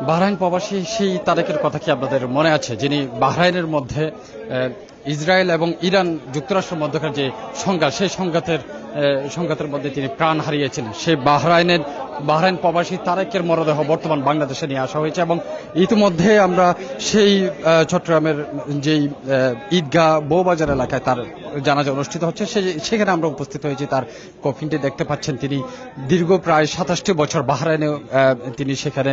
Bahrain প্রবাসী সেই তারেকের কথা কি আপনাদের মনে আছে, যিনি বাহরাইনের মধ্যে ইসরায়েল এবং ইরান যুক্তরাষ্ট্রের মধ্যকার যে সংঘাত, সেই সংঘাতের মধ্যে তিনি প্রাণ হারিয়েছিলেন। সেই বাহরাইন প্রবাসী তারেকের মরদেহ বর্তমান বাংলাদেশে নিয়ে আসা হয়েছে এবং ইতিমধ্যে আমরা সেই চট্টগ্রামের যেই ঈদগাহ বউবাজার এলাকায় তার জানাজা অনুষ্ঠিত হচ্ছে, সেখানে আমরা উপস্থিত হয়েছি। তার কফিনটি দেখতে পাচ্ছেন। তিনি দীর্ঘ প্রায় ২৭টি বছর বাহরাইনে তিনি সেখানে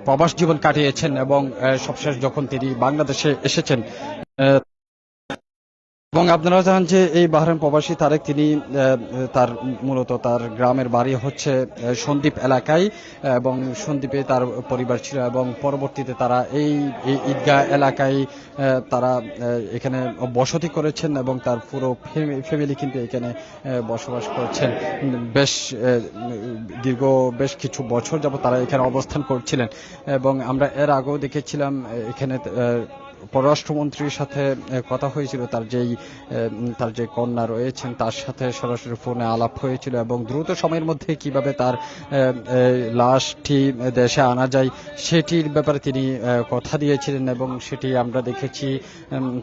প্রবাস জীবন কাটিয়েছেন এবং সবশেষ যখন তিনি বাংলাদেশে এসেছেন। এবং আপনারা জানেন যে এই বাহরাইন প্রবাসী তারেক তিনি মূলত তার গ্রামের বাড়ি হচ্ছে সন্দ্বীপ এলাকায় এবং সন্দ্বীপে তার পরিবার ছিল এবং পরবর্তীতে তারা এই ঈদগাহ এলাকায় তারা এখানে বসতি করেছেন এবং তার পুরো ফ্যামিলি কিন্তু এখানে বসবাস করছেন। বেশ কিছু বছর যাবত তারা এখানে অবস্থান করছিলেন এবং আমরা এর আগেও দেখেছিলাম এখানে পররাষ্ট্রমন্ত্রীর সাথে কথা হয়েছিল। তার যে কন্যা রয়েছেন তার সাথে সরাসরি ফোনে আলাপ হয়েছিল এবং দ্রুত সময়ের মধ্যে কিভাবে তার লাশটি দেশে আনা যায় সেটির ব্যাপারে তিনি কথা দিয়েছিলেন এবং সেটি আমরা দেখেছি।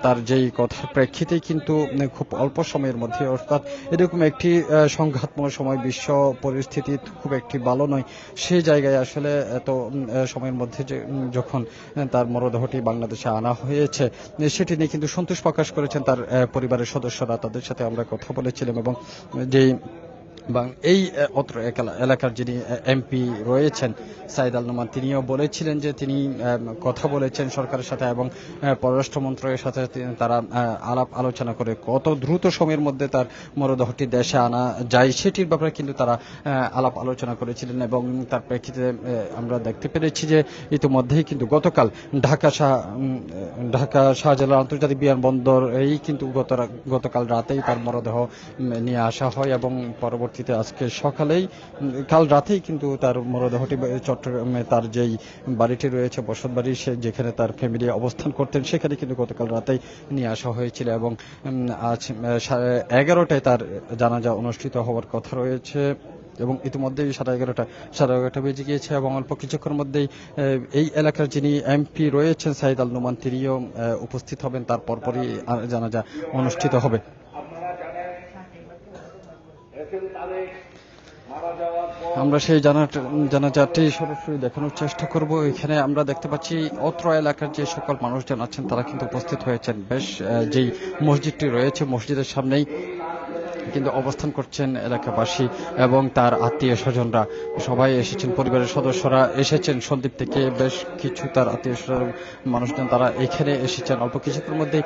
তার যেই কথার প্রেক্ষিতে কিন্তু খুব অল্প সময়ের মধ্যে, অর্থাৎ এরকম একটি সংঘাতময় সময়, বিশ্ব পরিস্থিতি খুব একটি ভালো নয়, সেই জায়গায় আসলে এত সময়ের মধ্যে যখন তার মরদেহটি বাংলাদেশে আনা হয়েছে সেটি নিয়ে কিন্তু সন্তোষ প্রকাশ করেছেন তার পরিবারের সদস্যরা। তাদের সাথে আমরা কথা বলেছিলাম এবং যেই এই অত্র এলাকার যিনি এমপি রয়েছেন সাইদ আল নোমান, তিনিও বলেছিলেন যে তিনি কথা বলেছেন সরকারের সাথে এবং পররাষ্ট্র মন্ত্রকের সাথে তারা আলাপ আলোচনা করে কত দ্রুত সময়ের মধ্যে তার মরদেহটি দেশে আনা যায় সেটির ব্যাপারে কিন্তু তারা আলাপ আলোচনা করেছিলেন এবং তার প্রেক্ষিতে আমরা দেখতে পেরেছি যে ইতিমধ্যেই কিন্তু গতকাল ঢাকা শাহজালাল আন্তর্জাতিক বিমানবন্দর কিন্তু গতকাল রাতেই তার মরদেহ নিয়ে আসা হয় এবং পরবর্তীতে আজকে কাল রাতেই কিন্তু তার মরদেহটি চট্টগ্রামে তার যেই বাড়িটি রয়েছে বসত বাড়ি, যেখানে তার ফ্যামিলি অবস্থান করতেন, সেখানে কিন্তু গতকাল রাতেই নিয়ে আসা হয়েছিল এবং আজ 11:30টায় তার জানাজা অনুষ্ঠিত হওয়ার কথা রয়েছে এবং ইতিমধ্যেই 11:30 বেজে গিয়েছে এবং অল্প কিছুক্ষণের মধ্যেই এই এলাকার যিনি এমপি রয়েছেন সাইদ আল নোমান, তিনিও উপস্থিত হবেন। তার পরপরই জানাজা অনুষ্ঠিত হবে। আমরা সেই জানাজাটি সরাসরি দেখানোর চেষ্টা করব। এখানে আমরা দেখতে পাচ্ছি অত্র এলাকার যে সকল মানুষজন আছেন তারা কিন্তু উপস্থিত হয়েছেন। যেই মসজিদটি রয়েছে মসজিদের সামনেই কিন্তু অবস্থান করছেন এলাকাবাসী এবং তার আত্মীয় স্বজনরা সবাই এসেছেন। পরিবারের সদস্যরা এসেছেন সন্দ্বীপ থেকে, বেশ কিছু তার আত্মীয় স্বজন মানুষজন তারা এখানে এসেছেন। অল্প কিছুক্ষণের মধ্যেই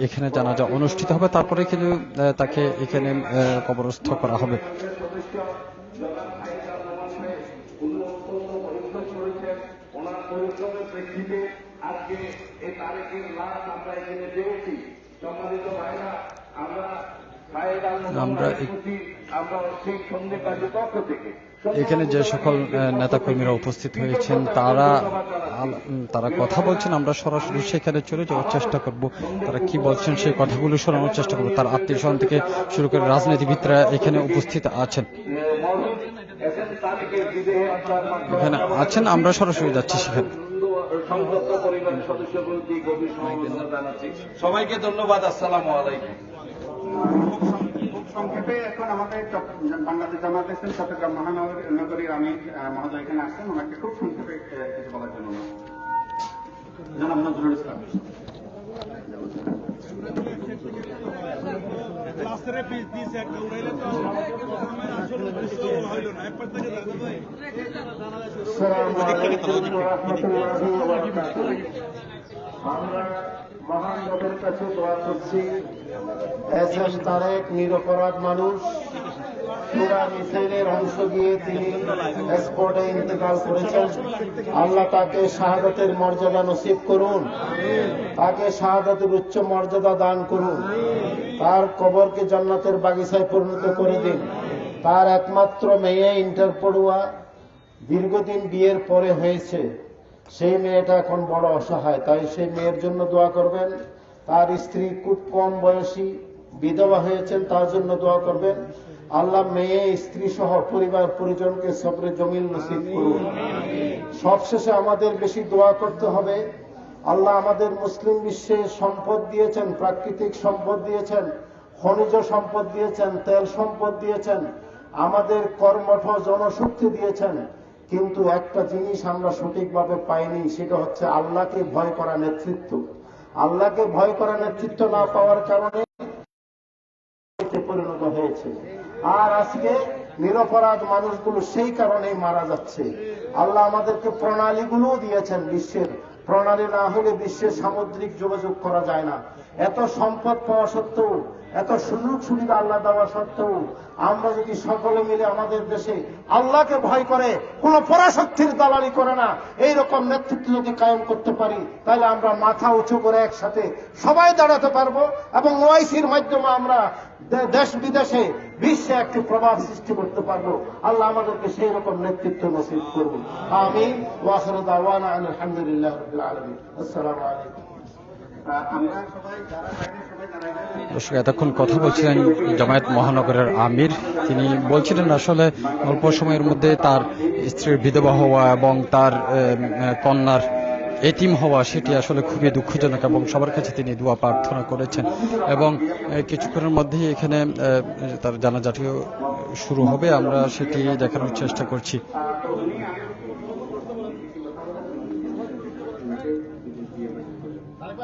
এখানে জানাজা অনুষ্ঠিত হবে, তারপরে কিন্তু তাকে এখানে কবরস্থ করা হবে। এখানে যে সকল নেতাকর্মীরা উপস্থিত হয়েছেন তারা কথা বলছেন, আমরা সরাসরি সেখানে চলে যাওয়ার চেষ্টা করব। তারা কি বলছেন সেই কথাগুলো শোনানোর চেষ্টা করব। তার আত্মীয় স্বজন থেকে শুরু করে রাজনীতিবিদরা এখানে উপস্থিত আছেন। আমরা সরাসরি যাচ্ছি সেখানে। সবাইকে ধন্যবাদ। আসসালামু আলাইকুম। সংক্ষেপে এখন আমাদের বাংলাদেশ জামাত ইসলামী চট্টগ্রাম মহানগরীর আমির মহোদয় এখানে আসছেন, ওনাকে খুব সংক্ষেপে কিছু বলার জন্য জনাব নজরুল ইসলাম। আমরা মহান রবের কাছে দোয়া করছি, এসএস তারেক নিরপরাধ মানুষ, পুরা মিসাইলের অংশ গিয়ে তিনি স্পটে ইন্তেকাল করেছেন। আল্লাহ তাকে শাহাদাতের মর্যাদা নসিব করুন, তাকে শাহাদাতের উচ্চ মর্যাদা দান করুন, তার কবরকে জান্নাতের বাগিচায় পরিণত করে দিন। তার একমাত্র মেয়ে ইন্টার পড়ুয়া, দীর্ঘদিন বিয়ের পরে হয়েছে, সেই মেয়েটা এখন বড় অসহায়, তাই সেই মেয়ের জন্য দোয়া করবেন। তার স্ত্রী খুব কম বয়সী বিধবা হয়েছেন, তার জন্য দোয়া করবেন। আল্লাহ মেয়ে স্ত্রী সহ পরিবার পরিজনকে সবরে জমিল নসিব করুন। সবশেষে আমাদের বেশি দোয়া করতে হবে। আল্লাহ আমাদের মুসলিম বিশ্বে সম্পদ দিয়েছেন, প্রাকৃতিক সম্পদ দিয়েছেন, খনিজ সম্পদ দিয়েছেন, তেল সম্পদ দিয়েছেন, আমাদের কর্মঠ জনশক্তি দিয়েছেন, কিন্তু একটা জিনিস আমরা সঠিকভাবে পাইনি, সেটা হচ্ছে আল্লাহকে ভয় করা নেতৃত্ব। আল্লাহকে ভয় করা নেতৃত্ব না পাওয়ার কারণে পরিণত হয়েছে। আর আজকে নিরপরাধ মানুষগুলো সেই কারণেই মারা যাচ্ছে। আল্লাহ আমাদেরকে প্রণালীগুলো দিয়েছেন, বিশ্বের প্রণালী না হলে বিশ্বের সামুদ্রিক যোগাযোগ করা যায় না। এত সম্পদ পাওয়া সত্ত্বেও, এত সুযোগ সুবিধা আল্লাহ দেওয়া সত্ত্বেও আমরা যদি সকলে মিলে আমাদের দেশে আল্লাহকে ভয় করে, কোন পরাশক্তির দালালি করে না, এইরকম নেতৃত্ব যদি কায়েম করতে পারি, তাহলে আমরা মাথা উঁচু করে একসাথে সবাই দাঁড়াতে পারবো এবং ওআইসির মাধ্যমে আমরা দেশ বিদেশে বিশ্বে একটি প্রভাব সৃষ্টি করতে পারবো। আল্লাহ আমাদেরকে সেই রকম নেতৃত্ব নসিব করুন। আমিন। ওয়া আখিরু দাওয়ানা আলহামদুলিল্লাহি রাব্বিল আলামিন। আসসালামু আলাইকুম। আমরা সবাই যারা বাইরে সবাই দাঁড়াই দর্শক, এতক্ষণ কথা বলছিলেন জামায়াত মহানগরের আমির। তিনি বলছিলেন আসলে অল্প সময়ের মধ্যে তার স্ত্রীর বিধবা হওয়া এবং তার কন্যার এতিম হওয়া, সেটি আসলে খুবই দুঃখজনক এবং সবার কাছে তিনি দোয়া প্রার্থনা করেছেন। এবং কিছুক্ষণের মধ্যেই এখানে তার জানাজাটিও শুরু হবে, আমরা সেটি দেখানোর চেষ্টা করছি।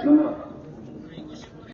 ধন্যবাদ।